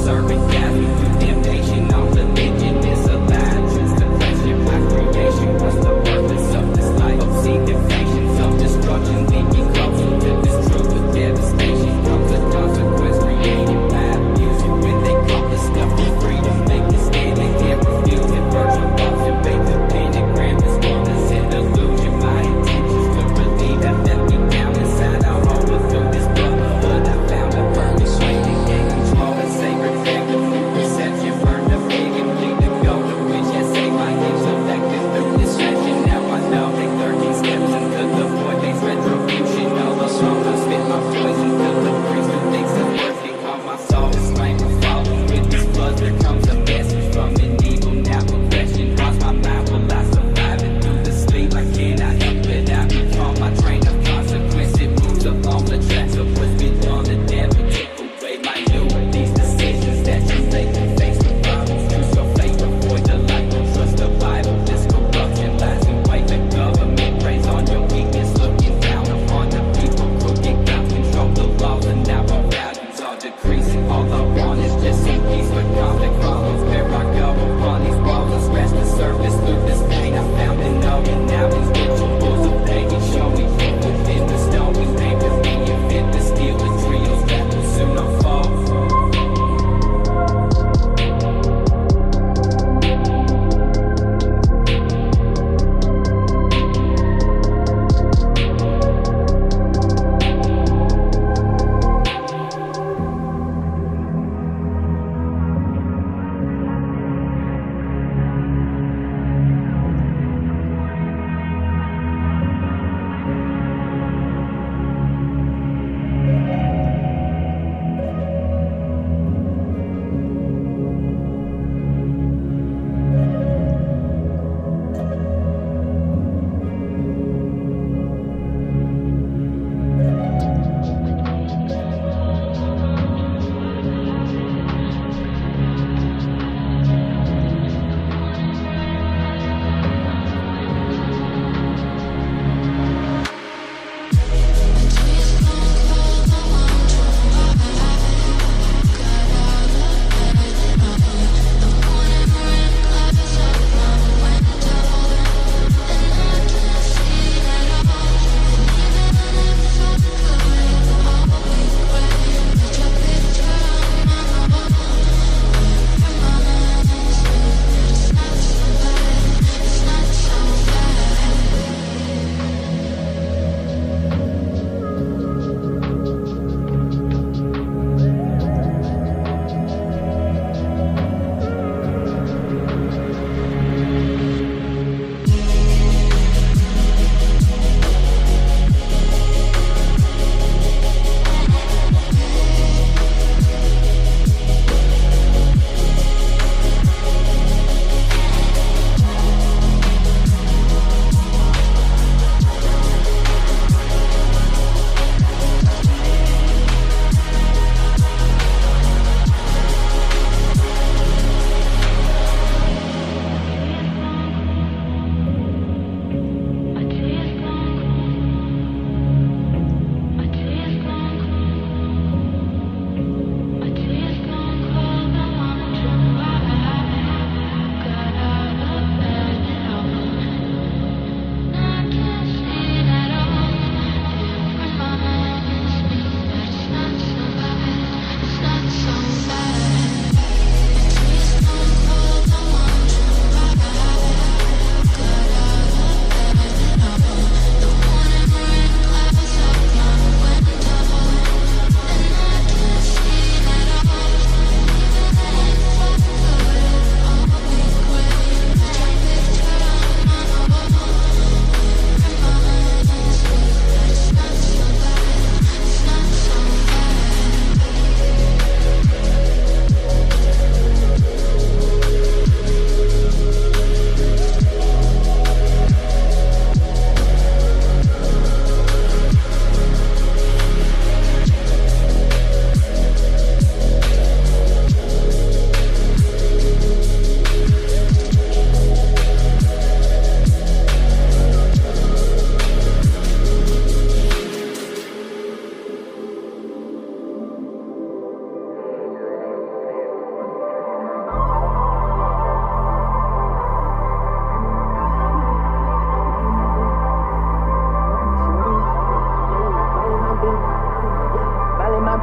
servant gas me through damnation. All religion is a lie, truth's the question, my creation. What's the purpose of this life? Obscene invasion, self-destruction, leading closer to this truth with devastation. Comes a consequence created by music when they call the stuff for freedom. Make the stand and can't refuse it. Virtual thoughts and make the pentagram is one is an illusion. My intentions to relieve have left me down inside. I'll overthrow this brotherhood. I found a purpose way to gain control and sacred family through perception. Burn the pig and bleed the gold, of which has saved my life selected through distraction. Now I know they 13 steps into the void, they's retribution.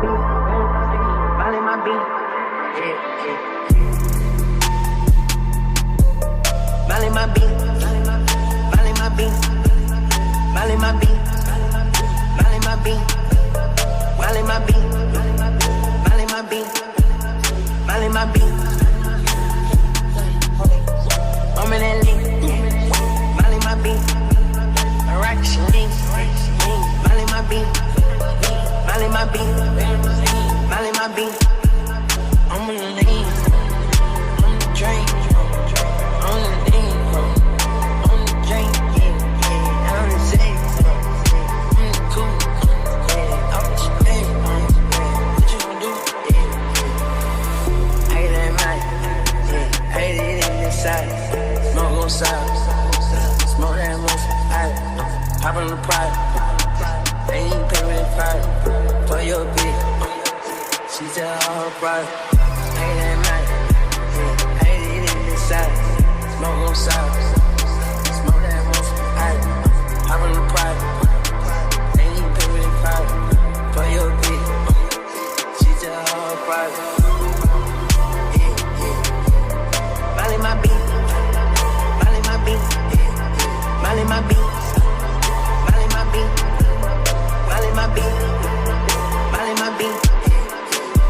beat, Molly my beat, yeah, yeah. Molly my beat, Molly my beat, Molly my beat, Molly my beat, Molly my beat, Molly my beat, Molly my beat. I'm in that league, Molly my beat, I rock the league, Molly my beat, Molly my beat, Molly my beat. I'm in the league, I'm the drink, I'm the lean, I'm the drink, yeah, I'm the safe, I'm the cool, yeah, I'm the spade, what you gon' do, yeah, I get that money, yeah, I get it in the side, smoke on side, smoke that motherfucker, hop on the pride, ain't even pay with that pride, for your bitch, she tell all her pride. Ain't that night, yeah, ain't it in the side, smoke on side, smoke that motherfucker, hop on the pride, ain't even pay with the pride, for your bitch, she tell all her pride, yeah, yeah, Molly my beat, Molly my beat, Molly my beat, Molly my beat, Molly my beat, Molly my beat,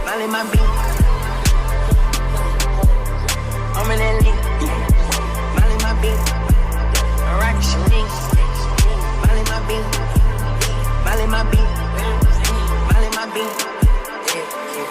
Molly my beat. I'm in that league, Molly my beat, I rock the league, Molly my beat, Molly my beat, Molly my beat, yeah, yeah.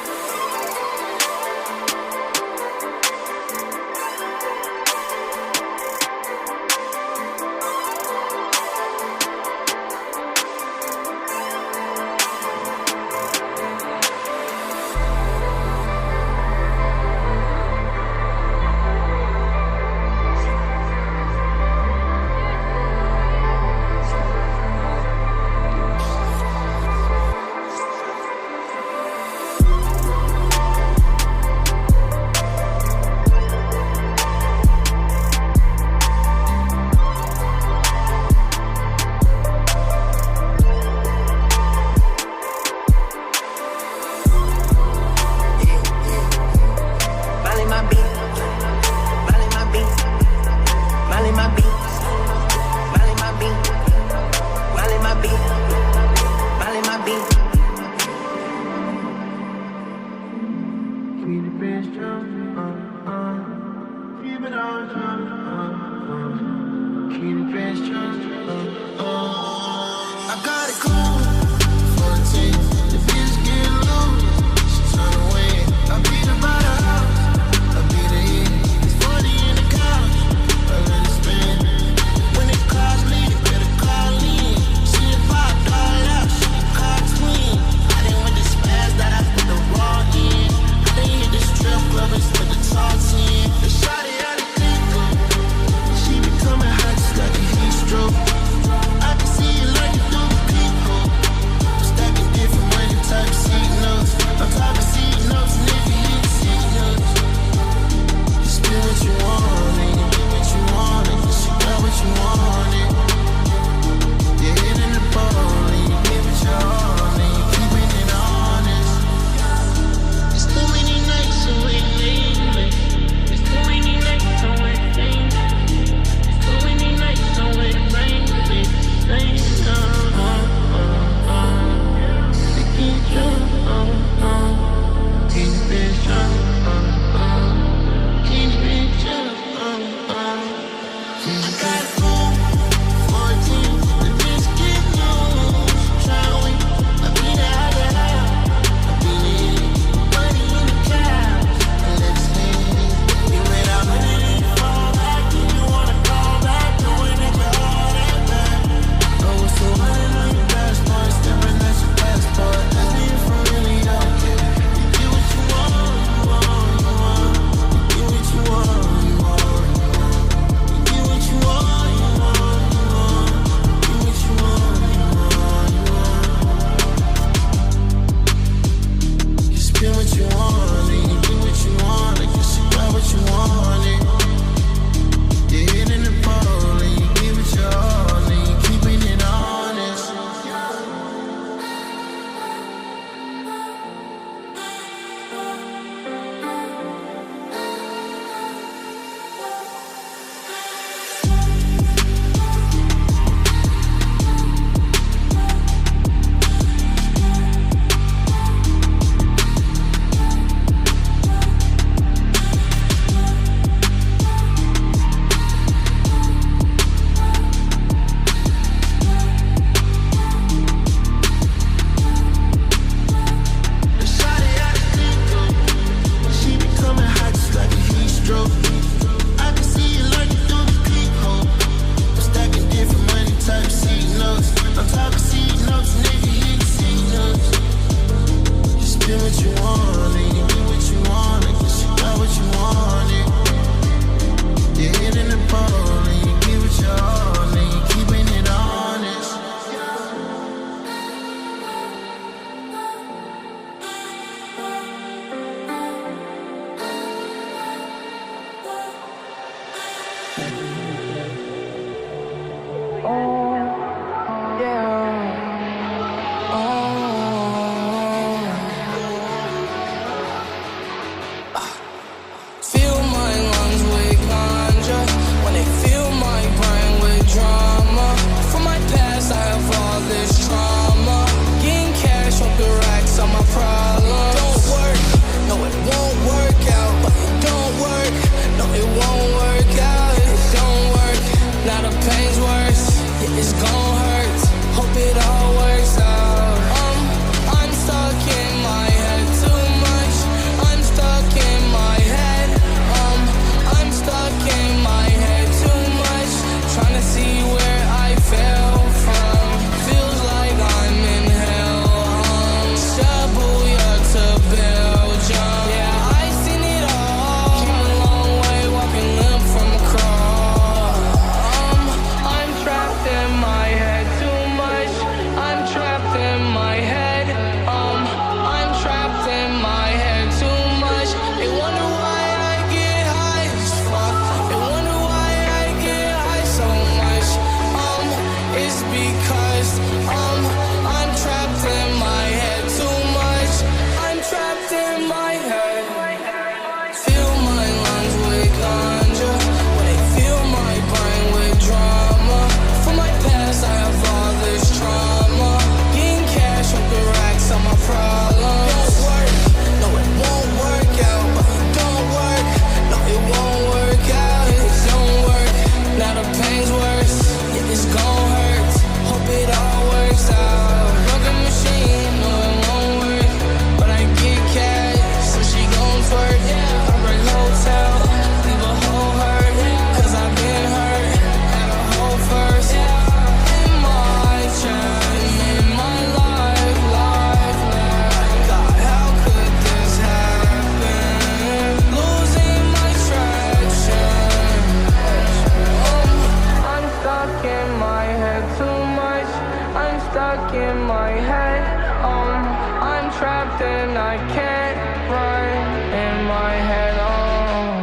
something I can't run in my head on.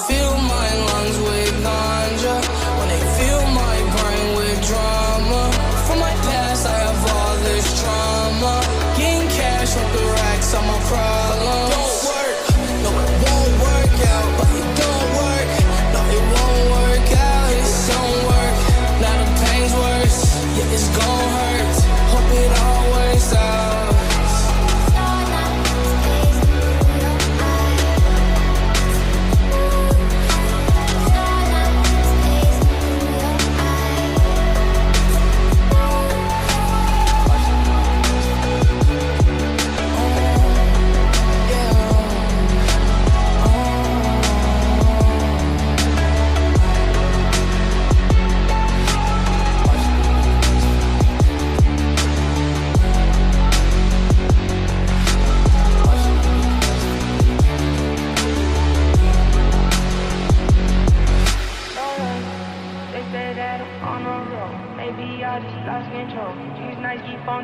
Fill my lungs with ganja when they fill my brain with drama. From my past, I have all this trauma. Getting cash with the racks on my problems. Don't work, no, it won't work out. But it don't work, no, it won't work out. It don't work, now the pain's worse. Yeah, it's gon' hurt. Hope it all works out.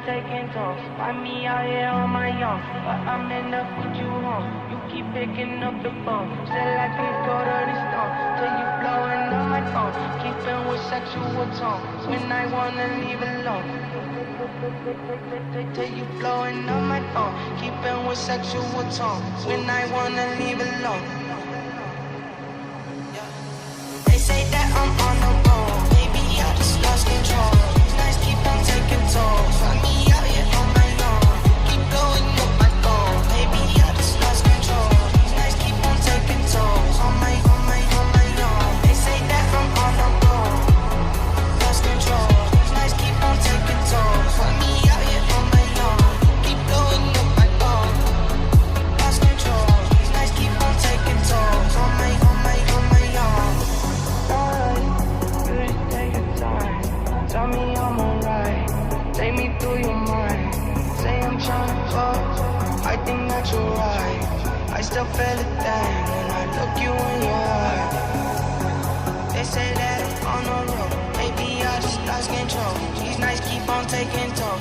Taking tours, find me out here on my own, but I'm end up with you home. You keep picking up the phone, still I can't go to the stone. Till you blowing on my phone, keeping with sexual tones when I wanna leave alone. Till you blowing on my phone, keeping with sexual tones when I wanna leave alone. They say that I'm on the road, baby I just lost control. These nights keep on taking tolls. Find me out here on my own. Keep blowing up my phone. Baby, I just lost control. These nights keep on taking tolls. On my own. They say that I'm on the road. Lost control. These nights keep on taking tolls. Find me out here on my own. Keep blowing up my phone. Lost control. These nights keep on taking tolls. On my own. Alright, you just take your time. Tell me I'm alright. Take me through your mind. Say I'm tryna fuck. I think that you're right. I still feel a thing when I look you in your eye. They say that I'm on the road. Maybe I just lost control. These nights keep on taking toll.